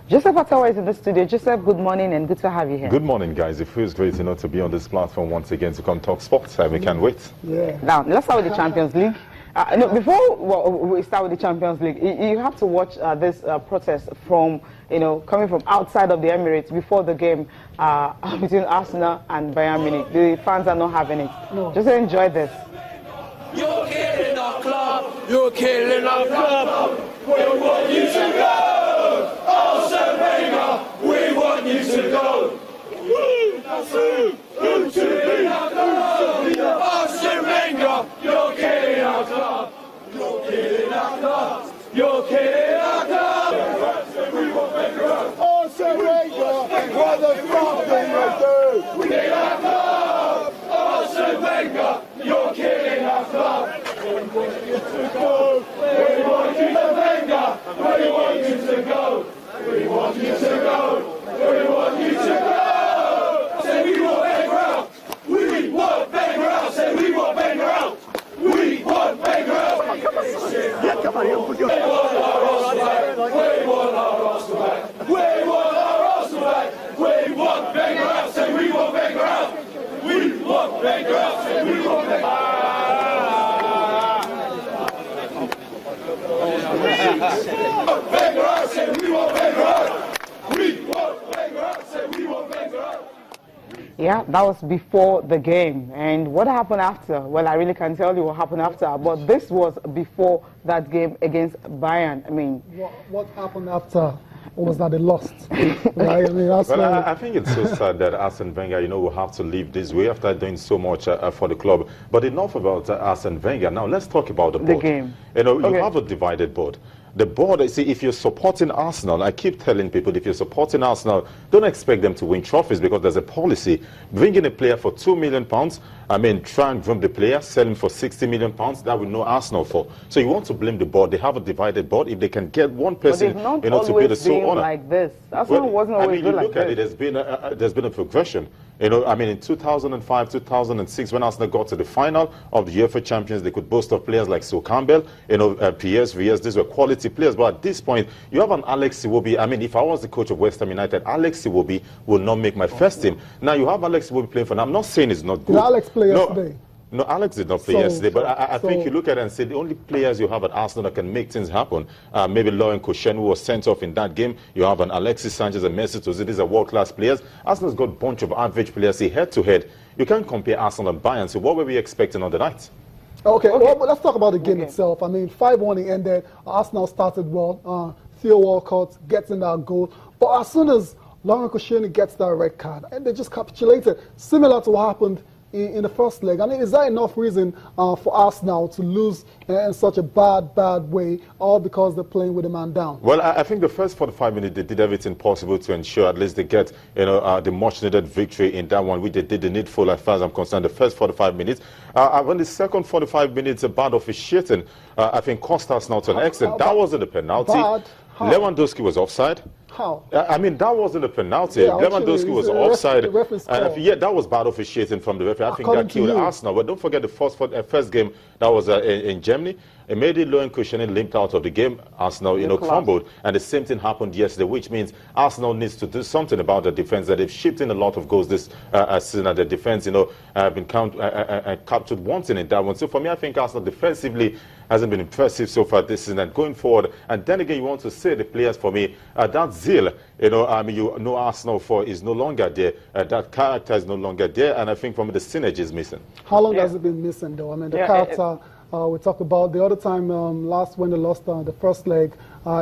Joseph Atawa is in the studio. Joseph, good morning and good to have you here. Good morning, guys. It feels great, to be on this platform once again to come talk sports. We can't wait. Yeah. Now, let's start with the Champions League. No, before we start with the Champions League, you have to watch this protest from, coming from outside of the Emirates before the game between Arsenal and Bayern Munich. The fans are not having it. No. Just enjoy this. You're killing our club. You're killing our club. We want you to go. Arsene Wenger, we want you to go. Arsene Wenger, you're killing our club. You're killing our club. You're killing our club. We want Wenger out. Arsene Wenger, what the fuck do you do? We need our club. Arsene Wenger, you're killing our club. We want you to go. We want you to Wenger. We want you to go. We want you to go. We want you to go. Say we want Wenger out. We want Wenger out. Say we want Wenger out. We want Wenger out. Come on, you put your. We want our Arsenal back. We want our Arsenal back. We want our Arsenal back. We want Wenger out. Say we want Wenger out. We want Wenger out. Say we want Wenger out. Wenger out. Say we want Wenger out. We want Wenger out. Say we want Wenger out. Yeah, that was before the game. And what happened after? Well, I really can't tell you what happened after, but this was before that game against Bayern. I mean, what happened after was that they lost? Right? I mean, that's I think it's so sad that Arsene Wenger, will have to leave this way after doing so much for the club. But enough about Arsene Wenger. Now, let's talk about the board. The game. You have a divided board. The board, see, if you're supporting Arsenal, I keep telling people, if you're supporting Arsenal, don't expect them to win trophies because there's a policy. Bringing a player for £2 million, try and groom the player, sell him for £60 million, that will know Arsenal for. So you want to blame the board. They have a divided board. If they can get one person, to be the sole owner. Like this. Arsenal wasn't always good like this. Look at it, there's been a progression. In 2005, 2006, when Arsenal got to the final of the UEFA Champions, they could boast of players like Sol Campbell, P.S., V.S., these were quality players. But at this point, you have an Alex Iwobi. If I was the coach of West Ham United, Alex Iwobi will not make my first team. Now you have Alex Iwobi playing for now. I'm not saying it's not good. Did Alex play yesterday? No, Alex did not play yesterday, but I think you look at it and say the only players you have at Arsenal that can make things happen, maybe Lauren Koscielny, who was sent off in that game. You have an Alexis Sanchez and Mesut Ozil. These are world-class players. Arsenal's got a bunch of average players. See, head-to-head, you can't compare Arsenal and Bayern. So what were we expecting on the night? Okay. Well, let's talk about the game itself. 5-1 it ended. Arsenal started well. Theo Walcott gets in that goal. But as soon as Lauren Koscielny gets that red card, and they just capitulated, similar to what happened in the first leg. Is that enough reason for Arsenal to lose in such a bad way, all because they're playing with a man down? Well, I think the first 45 minutes, they did everything possible to ensure at least they get the much-needed victory in that one, which they did the needful as far as I'm concerned, the first 45 minutes. When the second 45 minutes, a bad officiating, I think cost Arsenal to an extent. That wasn't a penalty. Lewandowski was offside. How? That wasn't a penalty. Yeah, Lewandowski was offside. That was bad officiating from the referee. I think that killed Arsenal. But don't forget the first game that was in Germany. Immediately, Lauren Koscielny limped out of the game. Arsenal, crumbled. And the same thing happened yesterday, which means Arsenal needs to do something about the defense. That they've shipped in a lot of goals this season. The defense, have been captured wanting in that one. So for me, I think Arsenal defensively hasn't been impressive so far this season. And going forward, and then again, you want to say the players for me, that zeal, Arsenal for is no longer there. That character is no longer there. And I think from the synergy is missing. How long has it been missing, though? The character. We talked about the other time when they lost the first leg.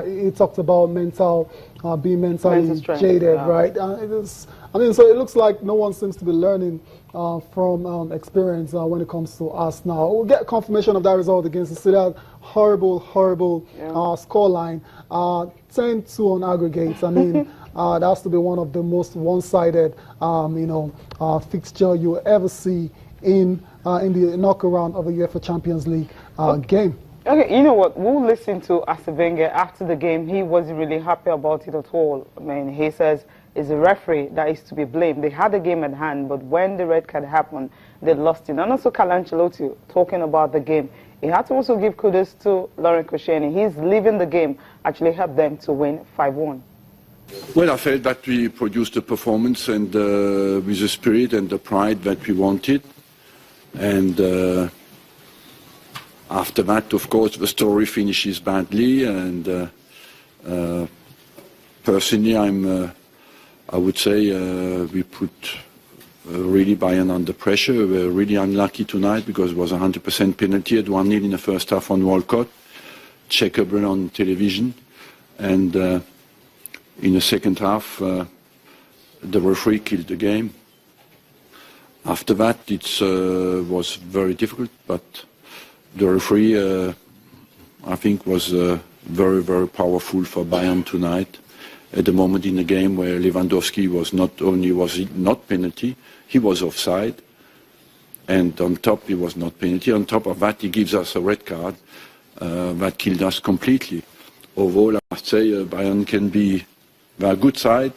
He talked about being mentally jaded, right? So it looks like no one seems to be learning from experience when it comes to us now. We'll get confirmation of that result against Cecilia. Horrible scoreline. 10-2 on aggregates. That has to be one of the most one-sided, fixture you will ever see in the knockout round of a UEFA Champions League game. Okay, you know what? We'll listen to Arsene Wenger after the game. He wasn't really happy about it at all. He says it's the referee that is to be blamed. They had the game at hand, but when the red card happened, they lost it. And also Carlo Ancelotti talking about the game. He had to also give kudos to Lauren Koscielny. He's leaving the game, actually helped them to win 5-1. Well, I felt that we produced a performance and with the spirit and the pride that we wanted. And after that, of course, the story finishes badly. And personally, I would say we put really Bayern under pressure. We were really unlucky tonight because it was a 100% penalty at 1-0 in the first half on Walcott, checkable on television. And in the second half, the referee killed the game. After that, it was very difficult, but the referee, I think, was very, very powerful for Bayern tonight. At the moment in the game where Lewandowski was not only was he not penalty, he was offside, and on top he was not penalty. On top of that, he gives us a red card that killed us completely. Overall, I must say Bayern can be a good side,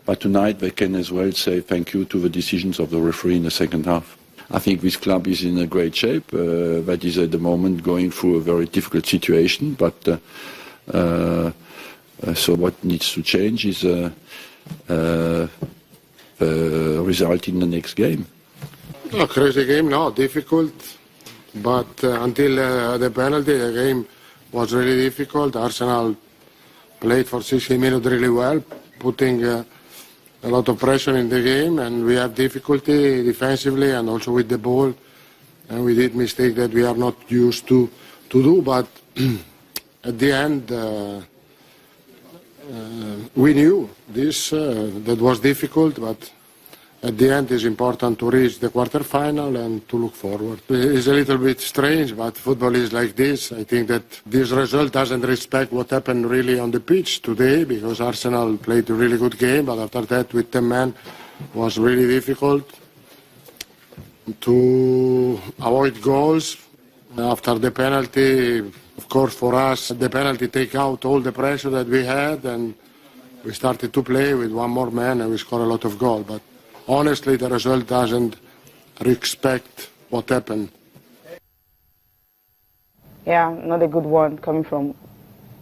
but tonight they can as well say thank you to the decisions of the referee in the second half. I think this club is in a great shape. That is at the moment going through a very difficult situation, but so what needs to change is result in the next game. A crazy game, no, difficult, but until the penalty, the game was really difficult. Arsenal played for 60 minutes really well, putting a lot of pressure in the game, and we have difficulty defensively and also with the ball, and we did mistake that we are not used to do, but at the end we knew this, that was difficult, but at the end it's important to reach the quarter-final and to look forward. It's a little bit strange, but football is like this. I think that this result doesn't respect what happened really on the pitch today, because Arsenal played a really good game, but after that with 10 men was really difficult to avoid goals. After the penalty, of course, for us, the penalty take out all the pressure that we had, and we started to play with one more man and we scored a lot of goals. But honestly, the result doesn't respect what happened. Yeah, not a good one coming from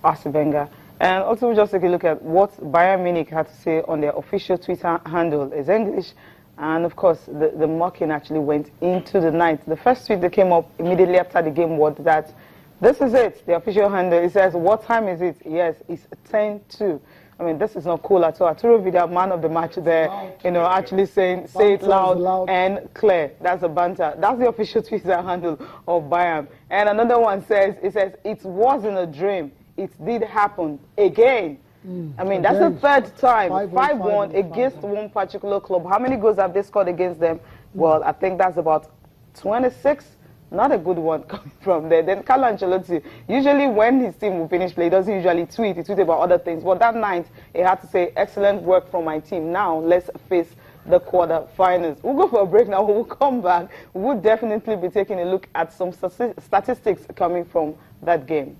Wenger. And also, we'll just take a look at what Bayern Munich had to say on their official Twitter handle. It's English. And of course, the mocking actually went into the night. The first tweet that came up immediately after the game was that this is it, the official handle. It says, what time is it? Yes, it's 10:02. I mean, this is not cool at all. Arturo Vidal, man of the match there, you know, actually saying, say it loud and clear. That's a banter. That's the official Twitter handle of Bayern. And another one says, it wasn't a dream. It did happen again. I mean, that's the third time, 5-1 against one particular club. How many goals have they scored against them? Well, I think that's about 26. Not a good one coming from there. Then Carlo Ancelotti, usually when his team will finish play, he doesn't usually tweet. He tweets about other things. But that night, he had to say, excellent work from my team. Now, let's face the quarter-finals. We'll go for a break now. We'll come back. We'll definitely be taking a look at some statistics coming from that game.